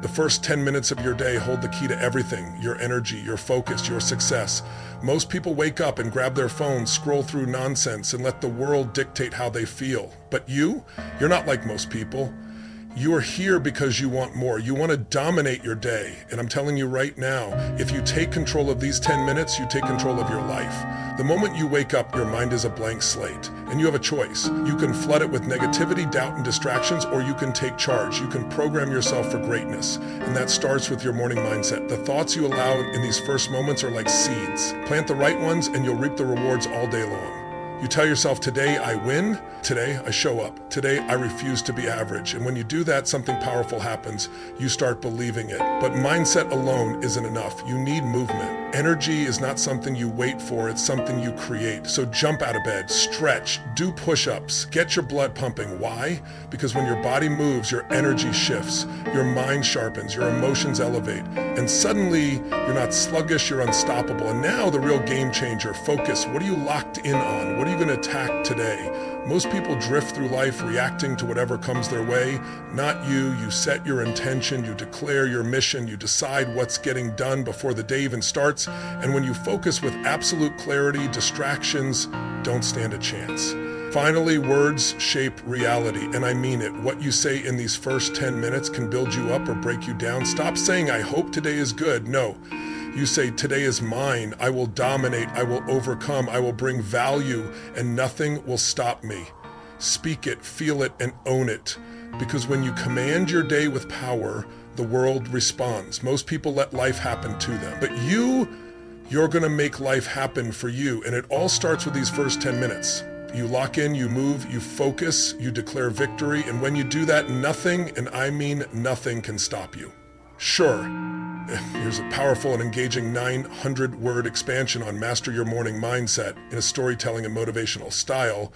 The first 10 minutes of your day hold the key to everything: your energy, your focus, your success. Most people wake up and grab their phones, scroll through nonsense, and let the world dictate how they feel. But you're not like most people. You are here because you want more. You want to dominate your day. And I'm telling you right now, if you take control of these 10 minutes, you take control of your life. The moment you wake up, your mind is a blank slate, and you have a choice. You can flood it with negativity, doubt, and distractions, or you can take charge. You can program yourself for greatness, and that starts with your morning mindset. The thoughts you allow in these first moments are like seeds. Plant the right ones, and you'll reap the rewards all day long. You tell yourself, today I win, today I show up, today I refuse to be average. And when you do that, something powerful happens. You start believing it. But mindset alone isn't enough. You need movement. Energy is not something you wait for, it's something you create. So jump out of bed, stretch, do push-ups, get your blood pumping. Why? Because when your body moves, your energy shifts, your mind sharpens, your emotions elevate, and suddenly you're not sluggish, you're unstoppable. And now the real game changer, focus. What are you locked in on? What are you going to attack today? Most people drift through life reacting to whatever comes their way. Not you. You set your intention, you declare your mission, you decide what's getting done before the day even starts. And when you focus with absolute clarity, distractions don't stand a chance. Finally, words shape reality, and I mean it. What you say in these first 10 minutes can build you up or break you down. Stop saying, I hope today is good. No. You say, today is mine. I will dominate. I will overcome. I will bring value, and nothing will stop me. Speak it, feel it, and own it. Because when you command your day with power, the world responds. Most people let life happen to them. But you're going to make life happen for you. And it all starts with these first 10 minutes. You lock in, you move, you focus, you declare victory. And when you do that, nothing, and I mean nothing, can stop you. Sure. Here's a powerful and engaging 900-word expansion on Master Your Morning Mindset in a storytelling and motivational style.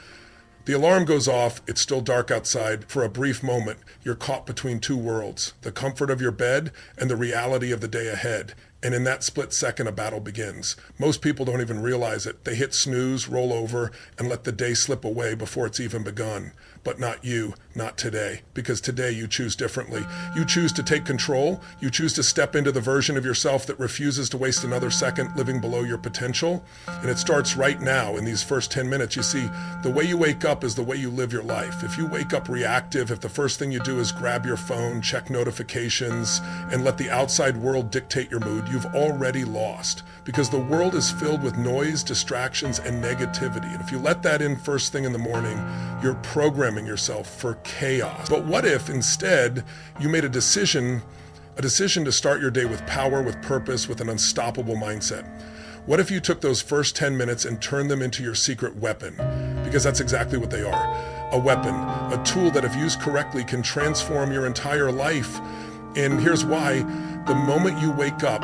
The alarm goes off, it's still dark outside. For a brief moment, you're caught between two worlds, the comfort of your bed and the reality of the day ahead. And in that split second, a battle begins. Most people don't even realize it. They hit snooze, roll over, and let the day slip away before it's even begun. But not you, not today. Because today you choose differently. You choose to take control. You choose to step into the version of yourself that refuses to waste another second living below your potential. And it starts right now in these first 10 minutes. You see, the way you wake up is the way you live your life. If you wake up reactive, if the first thing you do is grab your phone, check notifications, and let the outside world dictate your mood, you've already lost. Because the world is filled with noise, distractions, and negativity. And if you let that in first thing in the morning, you're programming yourself for chaos. But what if instead you made a decision to start your day with power, with purpose, with an unstoppable mindset? What if you took those first 10 minutes and turned them into your secret weapon? Because that's exactly what they are. A weapon, a tool that if used correctly can transform your entire life. And here's why. The moment you wake up,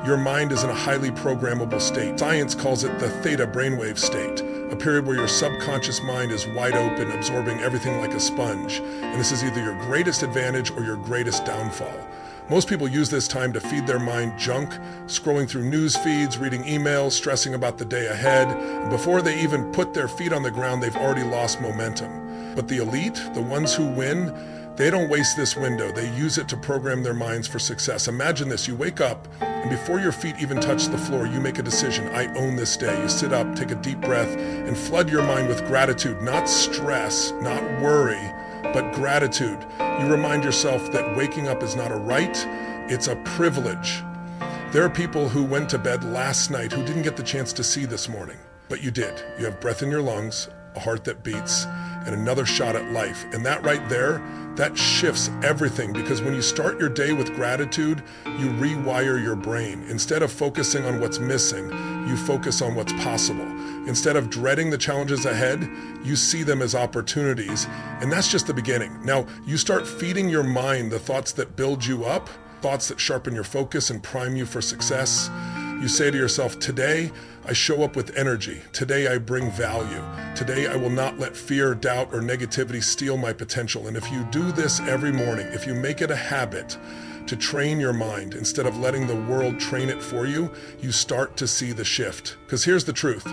your mind is in a highly programmable state. Science calls it the theta brainwave state, a period where your subconscious mind is wide open, absorbing everything like a sponge. And this is either your greatest advantage or your greatest downfall. Most people use this time to feed their mind junk, scrolling through news feeds, reading emails, stressing about the day ahead. And before they even put their feet on the ground, they've already lost momentum. But the elite, the ones who win, they don't waste this window. They use it to program their minds for success. Imagine this. You wake up, and before your feet even touch the floor, you make a decision. I own this day. You sit up, take a deep breath, and flood your mind with gratitude, not stress, not worry, but gratitude. You remind yourself that waking up is not a right, it's a privilege. There are people who went to bed last night who didn't get the chance to see this morning, but you did. You have breath in your lungs, a heart that beats, and another shot at life. And that right there, that shifts everything, because when you start your day with gratitude, you rewire your brain. Instead of focusing on what's missing, you focus on what's possible. Instead of dreading the challenges ahead, you see them as opportunities. And that's just the beginning. Now, you start feeding your mind the thoughts that build you up, thoughts that sharpen your focus and prime you for success. You say to yourself, today I show up with energy. Today I bring value. Today I will not let fear, doubt, or negativity steal my potential. And if you do this every morning, if you make it a habit to train your mind instead of letting the world train it for you, you start to see the shift. Because here's the truth.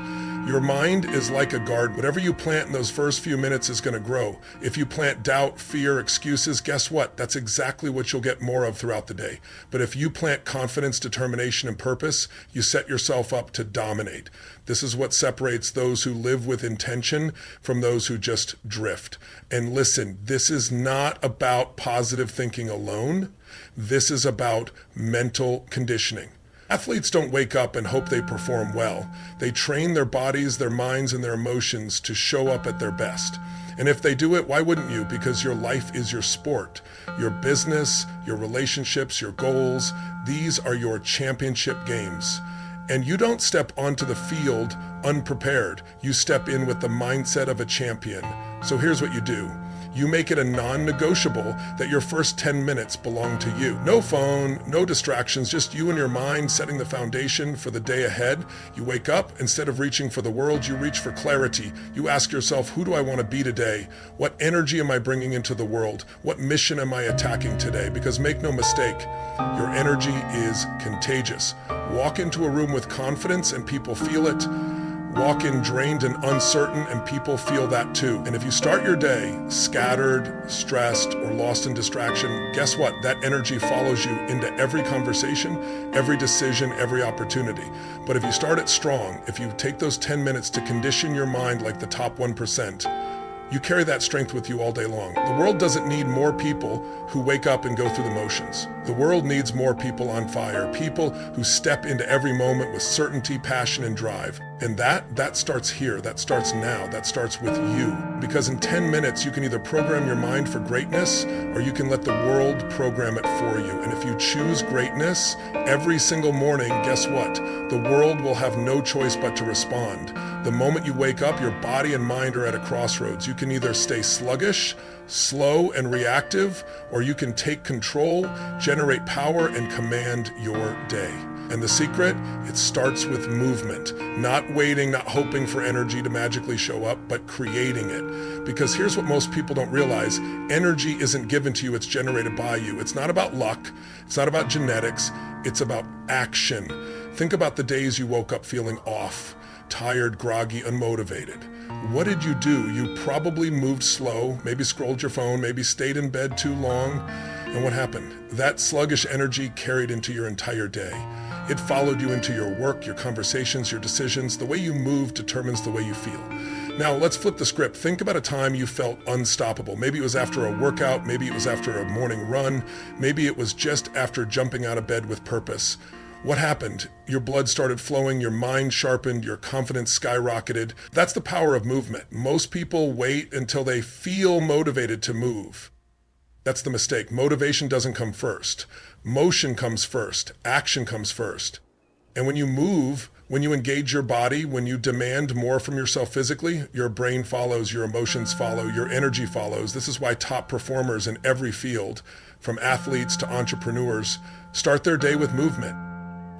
Your mind is like a garden. Whatever you plant in those first few minutes is going to grow. If you plant doubt, fear, excuses, guess what? That's exactly what you'll get more of throughout the day. But if you plant confidence, determination, and purpose, you set yourself up to dominate. This is what separates those who live with intention from those who just drift. And listen, this is not about positive thinking alone. This is about mental conditioning. Athletes don't wake up and hope they perform well. They train their bodies, their minds, and their emotions to show up at their best. And if they do it, why wouldn't you? Because your life is your sport, your business, your relationships, your goals. These are your championship games. And you don't step onto the field unprepared. You step in with the mindset of a champion. So here's what you do. You make it a non-negotiable that your first 10 minutes belong to you. No phone, no distractions, just you and your mind setting the foundation for the day ahead. You wake up, instead of reaching for the world, you reach for clarity. You ask yourself, who do I want to be today? What energy am I bringing into the world? What mission am I attacking today? Because make no mistake, your energy is contagious. Walk into a room with confidence and people feel it. Walk in drained and uncertain and people feel that too. And if you start your day scattered, stressed, or lost in distraction, guess what? That energy follows you into every conversation, every decision, every opportunity. But if you start it strong, if you take those 10 minutes to condition your mind like the top 1%, you carry that strength with you all day long. The world doesn't need more people who wake up and go through the motions. The world needs more people on fire, people who step into every moment with certainty, passion, and drive. And that starts here, that starts now, that starts with you. Because in 10 minutes, you can either program your mind for greatness or you can let the world program it for you. And if you choose greatness every single morning, guess what? The world will have no choice but to respond. The moment you wake up, your body and mind are at a crossroads. You can either stay sluggish, slow, and reactive, or you can take control, generate power, and command your day. And the secret, it starts with movement, not waiting, not hoping for energy to magically show up, but creating it. Because here's what most people don't realize, energy isn't given to you, it's generated by you. It's not about luck, it's not about genetics, it's about action. Think about the days you woke up feeling off, tired, groggy, unmotivated. What did you do? You probably moved slow, maybe scrolled your phone, maybe stayed in bed too long. And what happened? That sluggish energy carried into your entire day. It followed you into your work, your conversations, your decisions. The way you move determines the way you feel. Now, let's flip the script. Think about a time you felt unstoppable. Maybe it was after a workout, maybe it was after a morning run, maybe it was just after jumping out of bed with purpose. What happened? Your blood started flowing, your mind sharpened, your confidence skyrocketed. That's the power of movement. Most people wait until they feel motivated to move. That's the mistake. Motivation doesn't come first. Motion comes first. Action comes first. And when you move, when you engage your body, when you demand more from yourself physically, your brain follows, your emotions follow, your energy follows. This is why top performers in every field, from athletes to entrepreneurs, start their day with movement.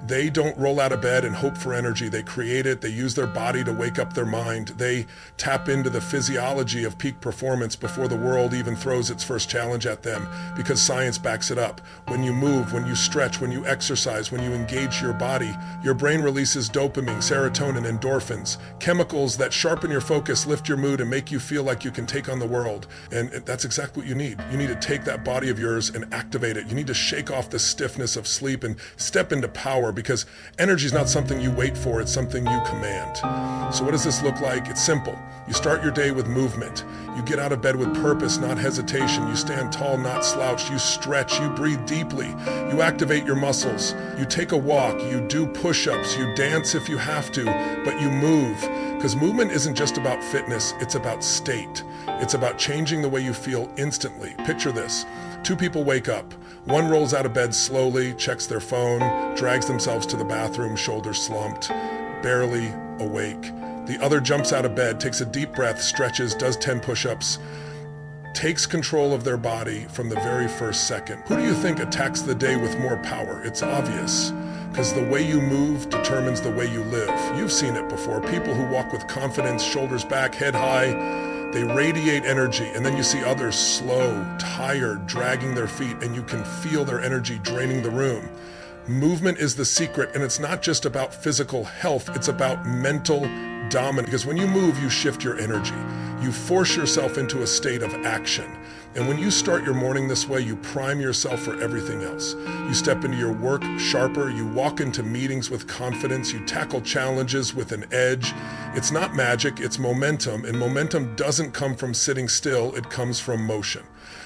They don't roll out of bed and hope for energy. They create it. They use their body to wake up their mind. They tap into the physiology of peak performance before the world even throws its first challenge at them, because science backs it up. When you move, when you stretch, when you exercise, when you engage your body, your brain releases dopamine, serotonin, endorphins, chemicals that sharpen your focus, lift your mood, and make you feel like you can take on the world. And that's exactly what you need. You need to take that body of yours and activate it. You need to shake off the stiffness of sleep and step into power, because energy is not something you wait for, it's something you command. So what does this look like? It's simple. You start your day with movement. You get out of bed with purpose, not hesitation. You stand tall, not slouched. You stretch, you breathe deeply. You activate your muscles. You take a walk, you do push-ups, you dance if you have to, but you move. Because movement isn't just about fitness, it's about state. It's about changing the way you feel instantly. Picture this. Two people wake up. One rolls out of bed slowly, checks their phone, drags themselves to the bathroom, shoulders slumped, barely awake. The other jumps out of bed, takes a deep breath, stretches, does 10 push-ups, takes control of their body from the very first second. Who do you think attacks the day with more power? It's obvious, because the way you move determines the way you live. You've seen it before. People who walk with confidence, shoulders back, head high, they radiate energy, and then you see others slow, tired, dragging their feet, and you can feel their energy draining the room. Movement is the secret, and it's not just about physical health, it's about mental dominate, because when you move, you shift your energy. You force yourself into a state of action. And when you start your morning this way, you prime yourself for everything else. You step into your work sharper, you walk into meetings with confidence, you tackle challenges with an edge. It's not magic, it's momentum, and momentum doesn't come from sitting still, it comes from motion.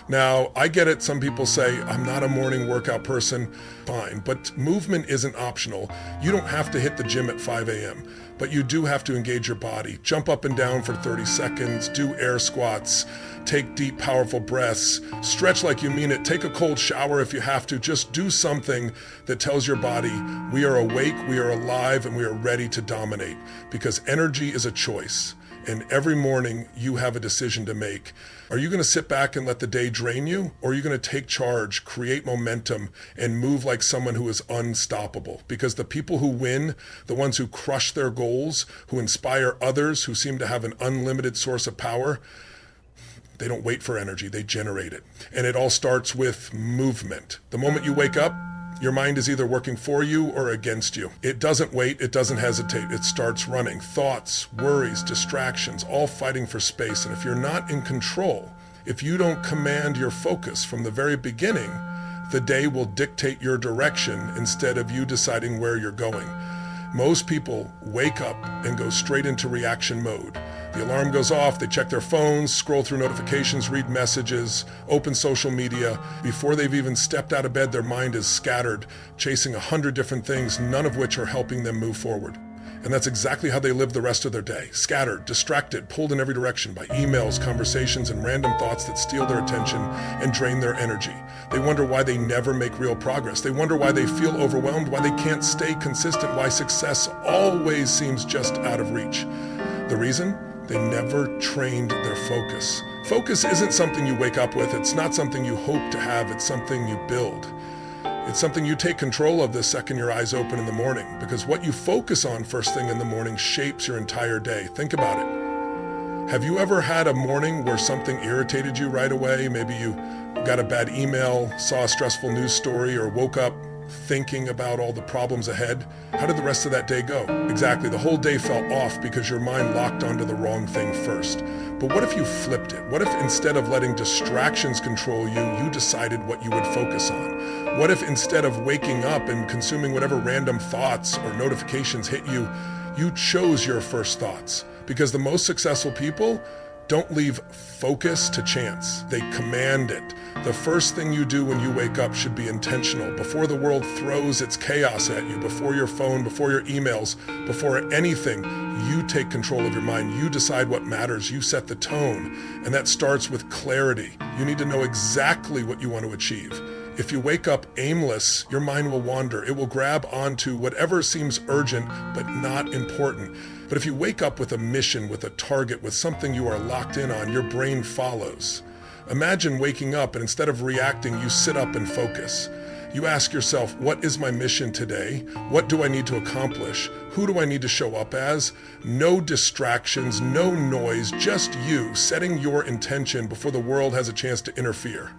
Now, I get it, some people say, I'm not a morning workout person, fine, but movement isn't optional. You don't have to hit the gym at 5 a.m., but you do have to engage your body. Jump up and down for 30 seconds, do air squats, take deep, powerful breaths, stretch like you mean it, take a cold shower if you have to. Just do something that tells your body, we are awake, we are alive, and we are ready to dominate. Because energy is a choice. And every morning you have a decision to make. Are you going to sit back and let the day drain you? Or are you going to take charge, create momentum, and move like someone who is unstoppable? Because the people who win, the ones who crush their goals, who inspire others, who seem to have an unlimited source of power, they don't wait for energy, they generate it. And it all starts with movement. The moment you wake up, your mind is either working for you or against you. It doesn't wait, it doesn't hesitate, it starts running. Thoughts, worries, distractions, all fighting for space. And if you're not in control, if you don't command your focus from the very beginning, the day will dictate your direction instead of you deciding where you're going. Most people wake up and go straight into reaction mode. The alarm goes off, they check their phones, scroll through notifications, read messages, open social media. Before they've even stepped out of bed, their mind is scattered, chasing 100 different things, none of which are helping them move forward. And that's exactly how they live the rest of their day. Scattered, distracted, pulled in every direction by emails, conversations, and random thoughts that steal their attention and drain their energy. They wonder why they never make real progress. They wonder why they feel overwhelmed, why they can't stay consistent, why success always seems just out of reach. The reason? They never trained their focus. Focus isn't something you wake up with. It's not something you hope to have. It's something you build. It's something you take control of the second your eyes open in the morning, because what you focus on first thing in the morning shapes your entire day. Think about it. Have you ever had a morning where something irritated you right away? Maybe you got a bad email, saw a stressful news story, or woke up thinking about all the problems ahead? How did the rest of that day go? Exactly, the whole day felt off because your mind locked onto the wrong thing first. But what if you flipped it? What if instead of letting distractions control you, you decided what you would focus on? What if instead of waking up and consuming whatever random thoughts or notifications hit you, you chose your first thoughts? Because the most successful people don't leave focus to chance. They command it. The first thing you do when you wake up should be intentional. Before the world throws its chaos at you, before your phone, before your emails, before anything, you take control of your mind. You decide what matters. You set the tone. And that starts with clarity. You need to know exactly what you want to achieve. If you wake up aimless, your mind will wander. It will grab onto whatever seems urgent but not important. But if you wake up with a mission, with a target, with something you are locked in on, your brain follows. Imagine waking up and instead of reacting, you sit up and focus. You ask yourself, what is my mission today? What do I need to accomplish? Who do I need to show up as? No distractions, no noise, just you setting your intention before the world has a chance to interfere.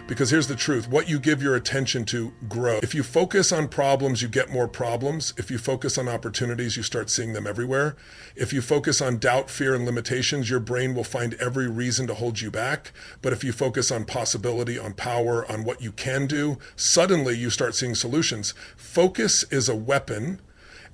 Because here's the truth, what you give your attention to grows. If you focus on problems, you get more problems. If you focus on opportunities, you start seeing them everywhere. If you focus on doubt, fear, and limitations, your brain will find every reason to hold you back. But if you focus on possibility, on power, on what you can do, suddenly you start seeing solutions. Focus is a weapon,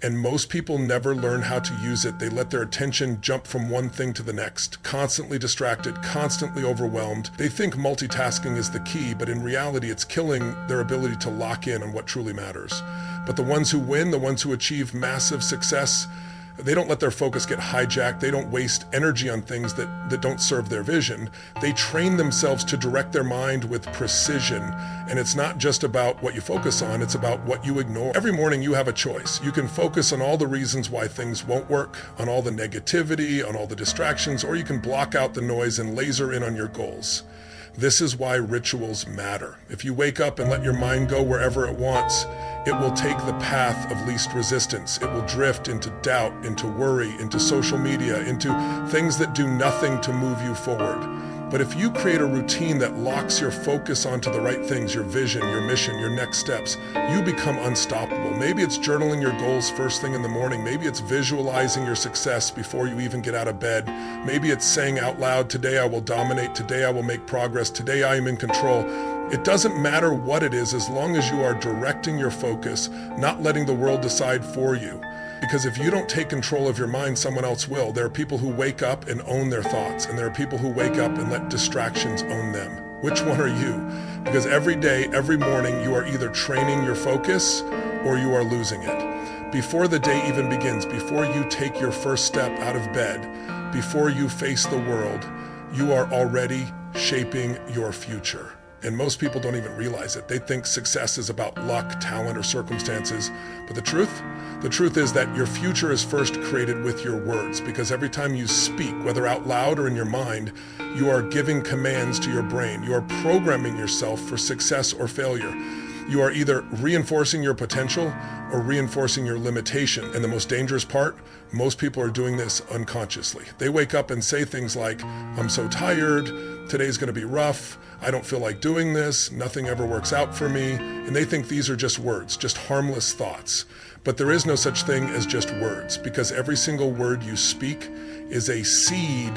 and most people never learn how to use it. They let their attention jump from one thing to the next, constantly distracted, constantly overwhelmed. They think multitasking is the key, but in reality, it's killing their ability to lock in on what truly matters. But the ones who win, the ones who achieve massive success, they don't let their focus get hijacked. They don't waste energy on things that don't serve their vision. They train themselves to direct their mind with precision. And it's not just about what you focus on, it's about what you ignore. Every morning you have a choice. You can focus on all the reasons why things won't work, on all the negativity, on all the distractions, or you can block out the noise and laser in on your goals. This is why rituals matter. If you wake up and let your mind go wherever it wants, it will take the path of least resistance. It will drift into doubt, into worry, into social media, into things that do nothing to move you forward. But if you create a routine that locks your focus onto the right things, your vision, your mission, your next steps, you become unstoppable. Maybe it's journaling your goals first thing in the morning. Maybe it's visualizing your success before you even get out of bed. Maybe it's saying out loud, today I will dominate, today I will make progress, today I am in control. It doesn't matter what it is as long as you are directing your focus, not letting the world decide for you. Because if you don't take control of your mind, someone else will. There are people who wake up and own their thoughts, and there are people who wake up and let distractions own them. Which one are you? Because every day, every morning, you are either training your focus or you are losing it. Before the day even begins, before you take your first step out of bed, before you face the world, you are already shaping your future. And most people don't even realize it. They think success is about luck, talent, or circumstances. But the truth is that your future is first created with your words, because every time you speak, whether out loud or in your mind, you are giving commands to your brain. You are programming yourself for success or failure. You are either reinforcing your potential or reinforcing your limitation. And the most dangerous part, most people are doing this unconsciously. They wake up and say things like, I'm so tired, today's gonna be rough, I don't feel like doing this, nothing ever works out for me. And they think these are just words, just harmless thoughts. But there is no such thing as just words, because every single word you speak is a seed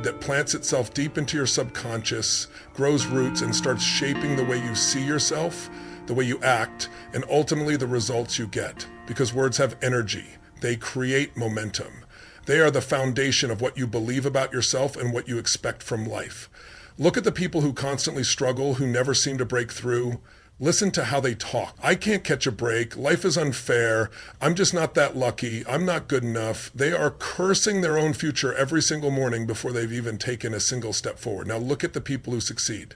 that plants itself deep into your subconscious, grows roots, and starts shaping the way you see yourself, the way you act, and ultimately the results you get. Because words have energy. They create momentum. They are the foundation of what you believe about yourself and what you expect from life. Look at the people who constantly struggle, who never seem to break through. Listen to how they talk. I can't catch a break. Life is unfair. I'm just not that lucky. I'm not good enough. They are cursing their own future every single morning before they've even taken a single step forward. Now look at the people who succeed.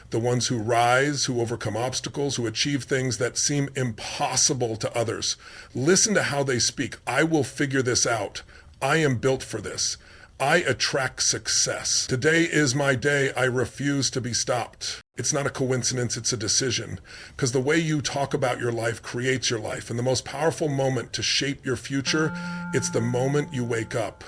The ones who rise, who overcome obstacles, who achieve things that seem impossible to others. Listen to how they speak. I will figure this out. I am built for this. I attract success. Today is my day. I refuse to be stopped. It's not a coincidence, it's a decision. Because the way you talk about your life creates your life. And the most powerful moment to shape your future, it's the moment you wake up.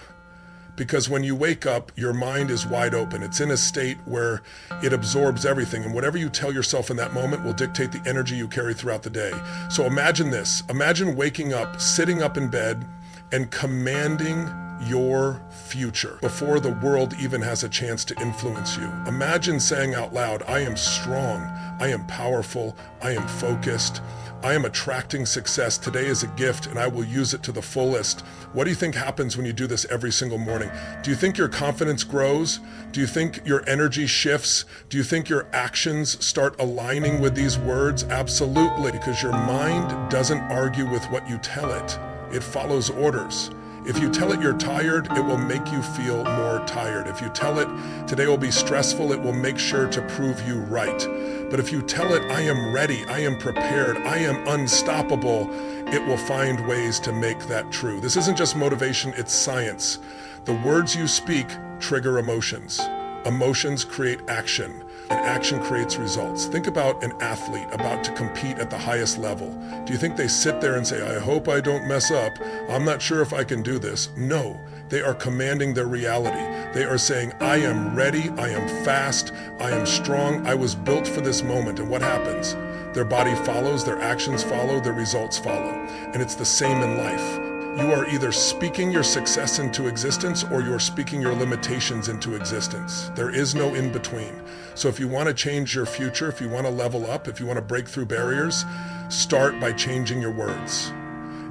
Because when you wake up, your mind is wide open. It's in a state where it absorbs everything. And whatever you tell yourself in that moment will dictate the energy you carry throughout the day. So imagine this. Imagine waking up, sitting up in bed, and commanding your future before the world even has a chance to influence you. Imagine saying out loud, I am strong, I am powerful, I am focused, I am attracting success. Today is a gift and I will use it to the fullest. What do you think happens when you do this every single morning? Do you think your confidence grows? Do you think your energy shifts? Do you think your actions start aligning with these words? Absolutely, because your mind doesn't argue with what you tell it. It follows orders. If you tell it you're tired, it will make you feel more tired. If you tell it today will be stressful, it will make sure to prove you right. But if you tell it, I am ready, I am prepared, I am unstoppable, it will find ways to make that true. This isn't just motivation, it's science. The words you speak trigger emotions. Emotions create action, and action creates results. Think about an athlete about to compete at the highest level. Do you think they sit there and say, I hope I don't mess up, I'm not sure if I can do this? No, they are commanding their reality. They are saying, I am ready, I am fast, I am strong, I was built for this moment. And what happens? Their body follows, their actions follow, their results follow. And it's the same in life. You are either speaking your success into existence or you're speaking your limitations into existence. There is no in between. So if you want to change your future, if you want to level up, if you want to break through barriers, start by changing your words.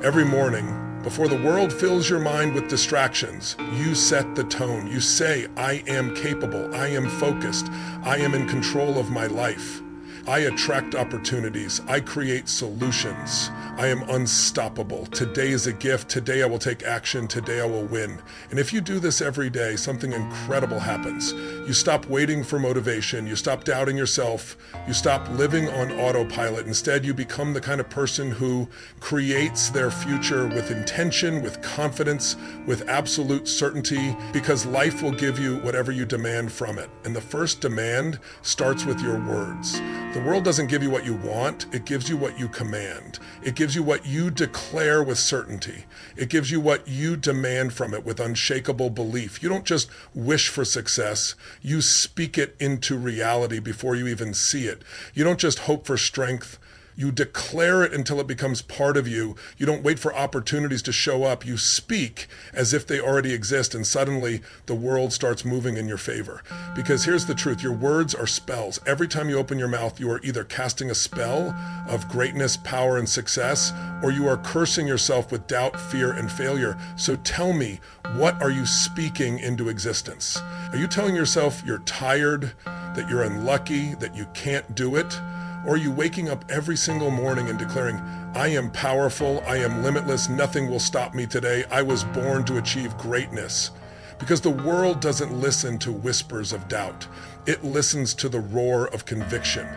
Every morning, before the world fills your mind with distractions, you set the tone. You say, I am capable, I am focused, I am in control of my life. I attract opportunities. I create solutions. I am unstoppable. Today is a gift. Today I will take action. Today I will win. And if you do this every day, something incredible happens. You stop waiting for motivation. You stop doubting yourself. You stop living on autopilot. Instead, you become the kind of person who creates their future with intention, with confidence, with absolute certainty, because life will give you whatever you demand from it. And the first demand starts with your words. The world doesn't give you what you want, it gives you what you command. It gives you what you declare with certainty. It gives you what you demand from it with unshakable belief. You don't just wish for success, you speak it into reality before you even see it. You don't just hope for strength, you declare it until it becomes part of you. You don't wait for opportunities to show up. You speak as if they already exist, and suddenly the world starts moving in your favor. Because here's the truth, your words are spells. Every time you open your mouth, you are either casting a spell of greatness, power, and success, or you are cursing yourself with doubt, fear, and failure. So tell me, what are you speaking into existence? Are you telling yourself you're tired, that you're unlucky, that you can't do it? Or are you waking up every single morning and declaring, I am powerful, I am limitless, nothing will stop me today, I was born to achieve greatness? Because the world doesn't listen to whispers of doubt. It listens to the roar of conviction.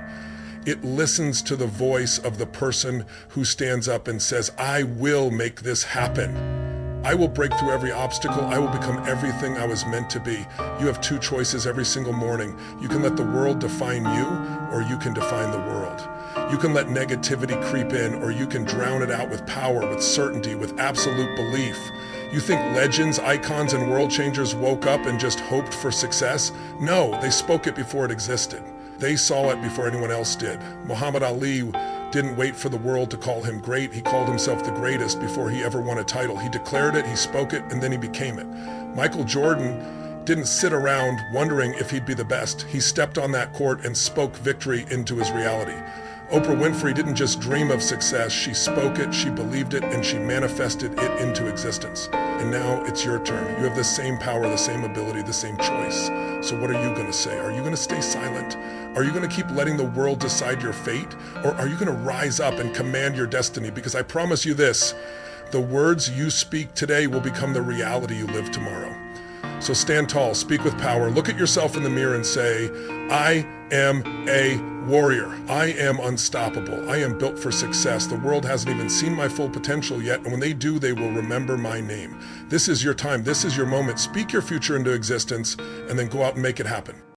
It listens to the voice of the person who stands up and says, I will make this happen. I will break through every obstacle. I will become everything I was meant to be. You have two choices every single morning. You can let the world define you, or you can define the world. You can let negativity creep in, or you can drown it out with power, with certainty, with absolute belief. You think legends, icons, and world changers woke up and just hoped for success? No, they spoke it before it existed. They saw it before anyone else did. Muhammad Ali didn't wait for the world to call him great. He called himself the greatest before he ever won a title. He declared it, he spoke it, and then he became it. Michael Jordan didn't sit around wondering if he'd be the best. He stepped on that court and spoke victory into his reality. Oprah Winfrey didn't just dream of success, she spoke it, she believed it, and she manifested it into existence. And now it's your turn. You have the same power, the same ability, the same choice. So what are you going to say? Are you going to stay silent? Are you going to keep letting the world decide your fate? Or are you going to rise up and command your destiny? Because I promise you this, the words you speak today will become the reality you live tomorrow. So stand tall, speak with power, look at yourself in the mirror and say, I am a warrior. I am unstoppable. I am built for success. The world hasn't even seen my full potential yet, and when they do, they will remember my name. This is your time. This is your moment. Speak your future into existence, and then go out and make it happen.